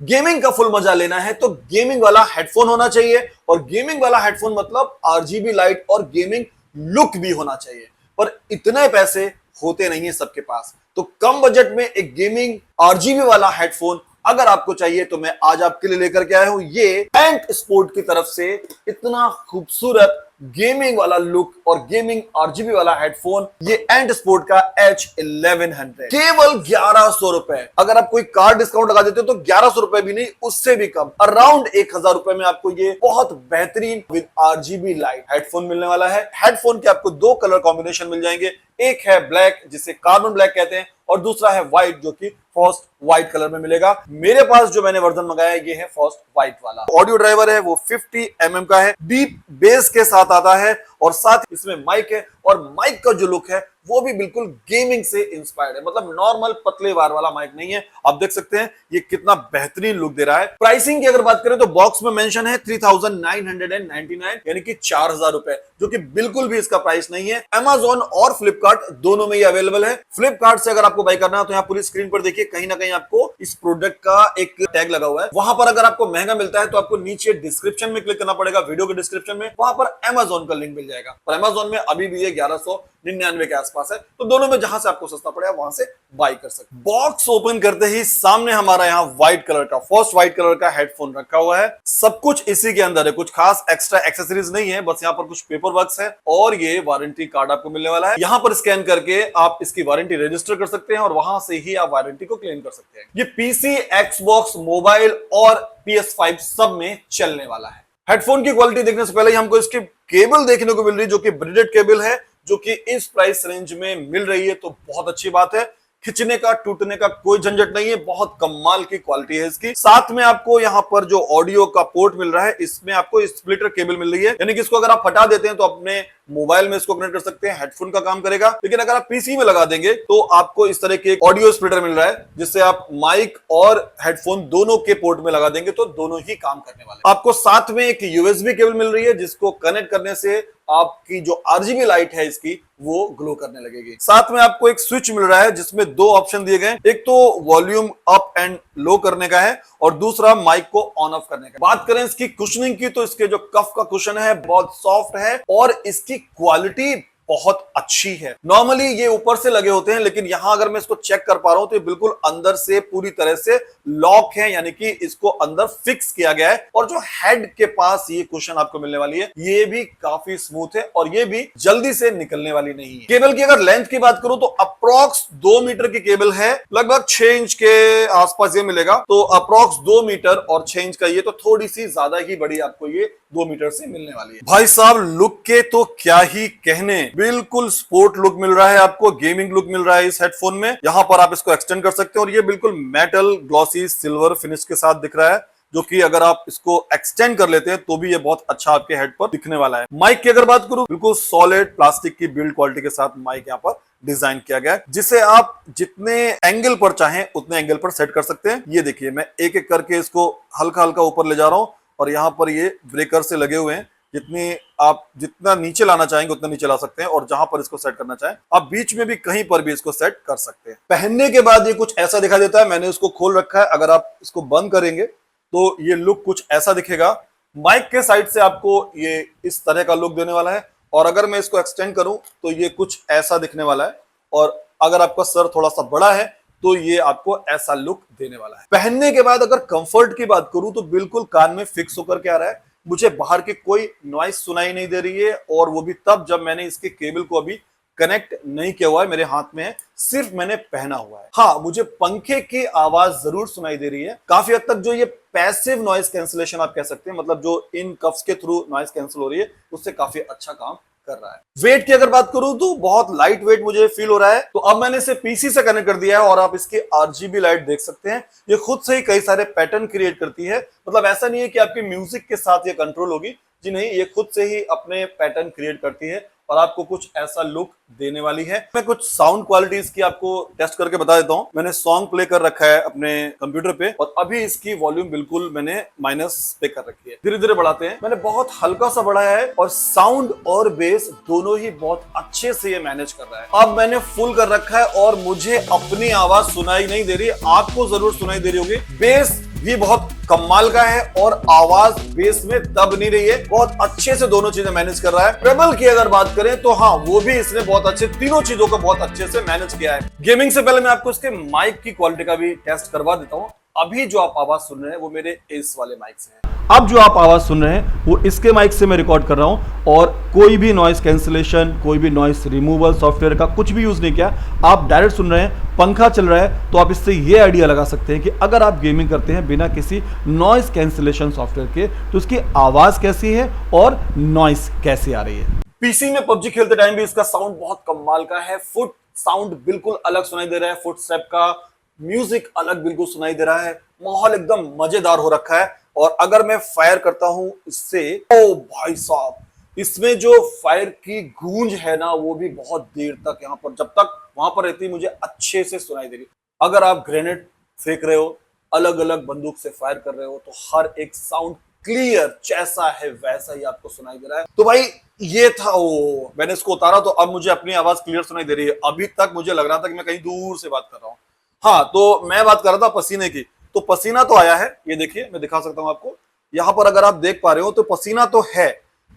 Gaming का full मजा लेना है तो गेमिंग वाला हेडफोन होना चाहिए, और गेमिंग वाला हेडफोन मतलब आरजीबी लाइट और गेमिंग लुक भी होना चाहिए। पर इतने पैसे होते नहीं है सबके पास, तो कम बजट में एक गेमिंग आरजीबी वाला हेडफोन अगर आपको चाहिए तो मैं आज आपके लिए लेकर के आया हूं ये एंट स्पोर्ट की तरफ से इतना खूबसूरत गेमिंग वाला लुक और गेमिंग आरजीबी वाला हेडफोन, ये एंट स्पोर्ट का H1100 केवल 1100 रुपए। अगर आप कोई कार्ड डिस्काउंट लगा देते हो तो 1100 रुपए भी नहीं, उससे भी कम, अराउंड 1000 रुपए में आपको ये बहुत बेहतरीन विद आरजीबी लाइट हेडफोन मिलने वाला है। हेडफोन के आपको दो कलर कॉम्बिनेशन मिल जाएंगे, एक है ब्लैक जिसे कार्बन ब्लैक कहते हैं, और दूसरा है व्हाइट जो कि फर्स्ट व्हाइट कलर में मिलेगा। मेरे पास जो मैंने वर्जन मंगाया है ये है फर्स्ट व्हाइट वाला। ऑडियो ड्राइवर है वो 50 mm का है, डीप बेस के साथ आता है, और साथ इसमें माइक है, और माइक का जो लुक है वो भी बिल्कुल गेमिंग से इंस्पायर्ड है, मतलब नॉर्मल पतले वार वाला माइक नहीं है। आप देख सकते हैं ये कितना बेहतरीन लुक दे रहा है। प्राइसिंग की अगर बात करें तो बॉक्स में मेंशन है 3999 यानी कि 4000 रुपए, जो कि बिल्कुल भी इसका प्राइस नहीं है। Amazon और फ्लिपकार्ट दोनों में ये अवेलेबल है। फ्लिपकार्ट से अगर आपको बाय करना है तो यहाँ पूरी स्क्रीन पर देखिए कहीं ना कहीं आपको इस प्रोडक्ट का एक टैग लगा हुआ है। वहां पर अगर आपको महंगा मिलता है तो आपको नीचे डिस्क्रिप्शन में क्लिक करना पड़ेगा, वीडियो के डिस्क्रिप्शन में, वहां पर Amazon का लिंक मिल जाएगा। और Amazon में अभी भी ये 1199 के आसपास है, तो दोनों में जहां से आपको सस्ता पड़ेगा वहां से बाय कर सकते हैं। बॉक्स ओपन करते ही सामने हमारा यहाँ व्हाइट कलर का फर्स्ट व्हाइट कलर का हेडफोन रखा हुआ है। सब कुछ इसी के अंदर है, कुछ खास एक्स्ट्रा एक्सेसरीज नहीं है, बस यहाँ पर कुछ पेपर वर्क्स है, और ये वारंटी कार्ड आपको मिलने वाला है। यहाँ पर स्कैन करके आप इसकी वारंटी रजिस्टर कर सकते हैं और वहां से ही आप वारंटी को क्लेम कर सकते हैं। ये पीसी, एक्सबॉक्स, मोबाइल और PS5 सब में चलने वाला है। हेडफोन की क्वालिटी देखने से पहले ही हमको इसकी केबल देखने को मिल रही है, जो कि ब्रिडेड केबल है, जो कि इस प्राइस रेंज में मिल रही है, तो बहुत अच्छी बात है। खिंचने का, टूटने का कोई झंझट नहीं है, बहुत कमाल की क्वालिटी है इसकी। साथ में आपको यहाँ पर जो ऑडियो का पोर्ट मिल रहा है, इसमें आपको स्प्लिटर केबल मिल रही है, यानी कि इसको अगर आप हटा देते हैं तो अपने मोबाइल में इसको कनेक्ट कर सकते हैं, हेडफोन का काम करेगा। लेकिन अगर आप पीसी में लगा देंगे तो आपको इस तरह के ऑडियो स्प्लिटर मिल रहा है, जिससे आप माइक और हेडफोन दोनों के पोर्ट में लगा देंगे तो दोनों ही काम करने वाले। आपको साथ में एक यूएसबी केबल मिल रही है, जिसको कनेक्ट करने से आपकी जो आरजीबी लाइट है इसकी वो ग्लो करने लगेगी। साथ में आपको एक स्विच मिल रहा है जिसमें दो ऑप्शन दिए गए, एक तो वॉल्यूम अप एंड लो करने का है और दूसरा माइक को ऑन ऑफ करने का। बात करें इसकी कुशनिंग की तो इसके जो कफ का कुशन है बहुत सॉफ्ट है और इसकी क्वालिटी बहुत अच्छी है। नॉर्मली ये ऊपर से लगे होते हैं, लेकिन यहां अगर मैं इसको चेक कर पा रहा हूं तो ये बिल्कुल अंदर से पूरी तरह से लॉक है, यानी कि इसको अंदर फिक्स किया गया है। और जो हेड के पास ये कुशन आपको मिलने वाली है ये भी काफी स्मूथ है और ये भी जल्दी से निकलने वाली नहीं है। केबल की अगर लेंथ की बात करूं तो अप्रोक्स 2 मीटर की केबल है, लगभग 6 इंच के आसपास ये मिलेगा, तो अप्रोक्स 2 मीटर और 6 इंच का ये तो थोड़ी सी ज्यादा ही बड़ी आपको ये 2 मीटर से मिलने वाली है। भाई साहब लुक के तो क्या ही कहने, बिल्कुल स्पोर्ट लुक मिल रहा है आपको, गेमिंग लुक मिल रहा है इस हेडफोन में। यहां पर आप इसको एक्सटेंड कर सकते हैं और ये बिल्कुल मेटल ग्लॉसी सिल्वर फिनिश के साथ दिख रहा है, जो कि अगर आप इसको एक्सटेंड कर लेते हैं तो भी ये बहुत अच्छा आपके हेड पर दिखने वाला है। माइक की अगर बात करूं, बिल्कुल सॉलिड प्लास्टिक की बिल्ड क्वालिटी के साथ माइक यहाँ पर डिजाइन किया गया है, जिसे आप जितने एंगल पर चाहें उतने एंगल पर सेट कर सकते हैं। ये देखिए मैं एक एक करके इसको हल्का हल्का ऊपर ले जा रहा हूं और यहाँ पर ये ब्रेकर से लगे हुए हैं, जितना नीचे लाना चाहेंगे उतना नीचे ला सकते हैं, और जहां पर इसको सेट करना चाहें आप बीच में भी कहीं पर भी इसको सेट कर सकते हैं। पहनने के बाद ये कुछ ऐसा दिखाई देता है, मैंने इसको खोल रखा है, अगर आप इसको बंद करेंगे तो ये लुक कुछ ऐसा दिखेगा। माइक के साइड से आपको ये इस तरह का लुक देने वाला है, और अगर मैं इसको एक्सटेंड करूं तो ये कुछ ऐसा दिखने वाला है, और अगर आपका सर थोड़ा सा बड़ा है तो ये आपको ऐसा लुक देने वाला है। पहनने के बाद अगर कंफर्ट की बात करूं तो बिल्कुल कान में फिक्स होकर के आ रहा है, मुझे बाहर की कोई नॉइस सुनाई नहीं दे रही है, और वो भी तब जब मैंने इसके केबल को अभी कनेक्ट नहीं किया हुआ है, मेरे हाथ में है, सिर्फ मैंने पहना हुआ है। हाँ, मुझे पंखे की आवाज जरूर सुनाई दे रही है काफी हद तक, जो ये पैसिव नॉइस कैंसिलेशन आप कह सकते हैं, मतलब जो इन कफ्स के थ्रू नॉइस कैंसिल हो रही है उससे काफी अच्छा काम कर रहा है। वेट की अगर बात करूं तो बहुत लाइट वेट मुझे फील हो रहा है। तो अब मैंने इसे पीसी से कनेक्ट कर दिया है और आप इसकी आरजीबी लाइट देख सकते हैं, ये खुद से ही कई सारे पैटर्न क्रिएट करती है, मतलब ऐसा नहीं है कि आपकी म्यूजिक के साथ ये कंट्रोल होगी, जी नहीं, ये खुद से ही अपने पैटर्न क्रिएट करती है और आपको कुछ ऐसा लुक देने वाली है। मैं कुछ साउंड क्वालिटीज की आपको टेस्ट करके बता देता हूं। मैंने सॉन्ग प्ले कर रखा है अपने कंप्यूटर पे और अभी इसकी वॉल्यूम बिल्कुल मैंने माइनस पे कर रखी है। धीरे धीरे बढ़ाते हैं, मैंने बहुत हल्का सा बढ़ाया है और साउंड और बेस दोनों ही बहुत अच्छे से ये मैनेज कर रहा है। अब मैंने फुल कर रखा है और मुझे अपनी आवाज सुनाई नहीं दे रही, आपको जरूर सुनाई दे रही होगी। बेस भी बहुत कमाल का है और आवाज बेस में दब नहीं रही है, बहुत अच्छे से दोनों चीजें मैनेज कर रहा है। ट्रेबल की अगर बात करें तो हाँ, वो भी इसने बहुत अच्छे, तीनों चीजों को बहुत अच्छे से मैनेज किया है। गेमिंग से पहले मैं आपको इसके माइक की क्वालिटी का भी टेस्ट करवा देता हूँ। अभी जो आप आवाज सुन रहे हैं वो मेरे इस वाले माइक से है। अब जो आप आवाज सुन रहे हैं वो इसके माइक से मैं रिकॉर्ड कर रहा हूं और कोई भी नॉइस कैंसिलेशन, कोई भी नॉइस रिमूवल सॉफ्टवेयर का कुछ भी यूज नहीं किया। आप डायरेक्ट सुन रहे हैं, पंखा चल रहा है, तो आप इससे ये आइडिया लगा सकते हैं कि अगर आप गेमिंग करते हैं बिना किसी नॉइस कैंसिलेशन सॉफ्टवेयर के तो उसकी आवाज कैसी है और नॉइस कैसी आ रही है। पीसी में पबजी खेलते टाइम भी इसका साउंड बहुत कमाल का है। फुट साउंड बिल्कुल अलग सुनाई दे रहा है, फुट स्टेप का म्यूजिक अलग बिल्कुल सुनाई दे रहा है, माहौल एकदम मजेदार हो रखा है। और अगर मैं फायर करता हूं इससे, ओ भाई साहब, इसमें जो फायर की गूंज है ना वो भी बहुत देर तक यहाँ पर, जब तक वहां पर रहती, मुझे अच्छे से सुनाई दे रही। अगर आप ग्रेनेड फेंक रहे हो, अलग अलग बंदूक से फायर कर रहे हो, तो हर एक साउंड क्लियर जैसा है वैसा ही आपको सुनाई दे रहा है। तो भाई ये था, ओ मैंने इसको उतारा तो अब मुझे अपनी आवाज क्लियर सुनाई दे रही है। अभी तक मुझे लग रहा था कि मैं कहीं दूर से बात कर रहा हूँ। हाँ, तो मैं बात कर रहा था पसीने की, तो पसीना तो आया है, ये देखिए मैं दिखा सकता हूं आपको। यहां पर अगर आप देख पा रहे हो तो पसीना तो है,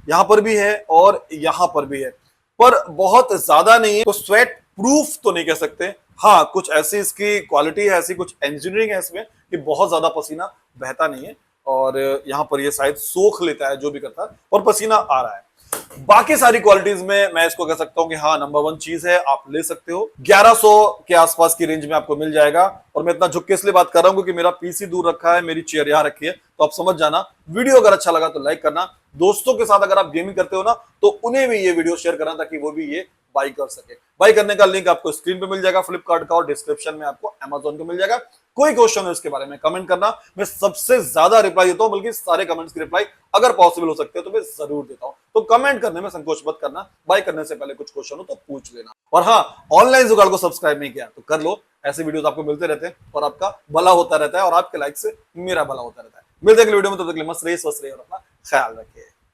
यहां पर भी है और यहां पर भी है, पर बहुत ज्यादा नहीं है। तो स्वेट प्रूफ तो नहीं कह सकते। हाँ, कुछ ऐसी इसकी क्वालिटी है, ऐसी कुछ इंजीनियरिंग है इसमें कि बहुत ज्यादा पसीना बहता नहीं है और यहां पर ये शायद सोख लेता है जो भी करता है, और पसीना आ रहा है। बाकी सारी क्वालिटीज में मैं इसको कह सकता हूं कि हाँ, नंबर 1 चीज है, आप ले सकते हो। 1100 के आसपास की रेंज में आपको मिल जाएगा। और मैं इतना झुक के इसलिए बात कर रहा हूं क्योंकि मेरा पीसी दूर रखा है, मेरी चेयर यहां रखी है, तो आप समझ जाना। वीडियो अगर अच्छा लगा तो लाइक करना, दोस्तों के साथ अगर आप गेमिंग करते हो ना तो उन्हें भी ये वीडियो शेयर करना ताकि वो भी ये बाई कर सके। बाई करने का लिंक आपको स्क्रीन पे मिल जाएगा फ्लिपकार्ट का, और डिस्क्रिप्शन में आपको अमेजोन का मिल जाएगा। कोई क्वेश्चन है इसके बारे में कमेंट करना, मैं सबसे ज्यादा रिप्लाई देता हूं, बल्कि सारे कमेंट्स की रिप्लाई अगर पॉसिबल हो सकते हो तो मैं जरूर देता हूं। तो कमेंट करने में संकोच मत करना, बाय करने से पहले कुछ क्वेश्चन हो तो पूछ लेना। और हाँ, ऑनलाइन जुगाड़ को सब्सक्राइब नहीं किया तो कर लो, ऐसे वीडियोस आपको मिलते रहते हैं और आपका भला होता रहता है, और आपके लाइक से मेरा भला होता रहता है। मिलते हैं अगले वीडियो में, तब तक के लिए मस्त रहिए, स्वस्थ रहिए और अपना ख्याल रखिए।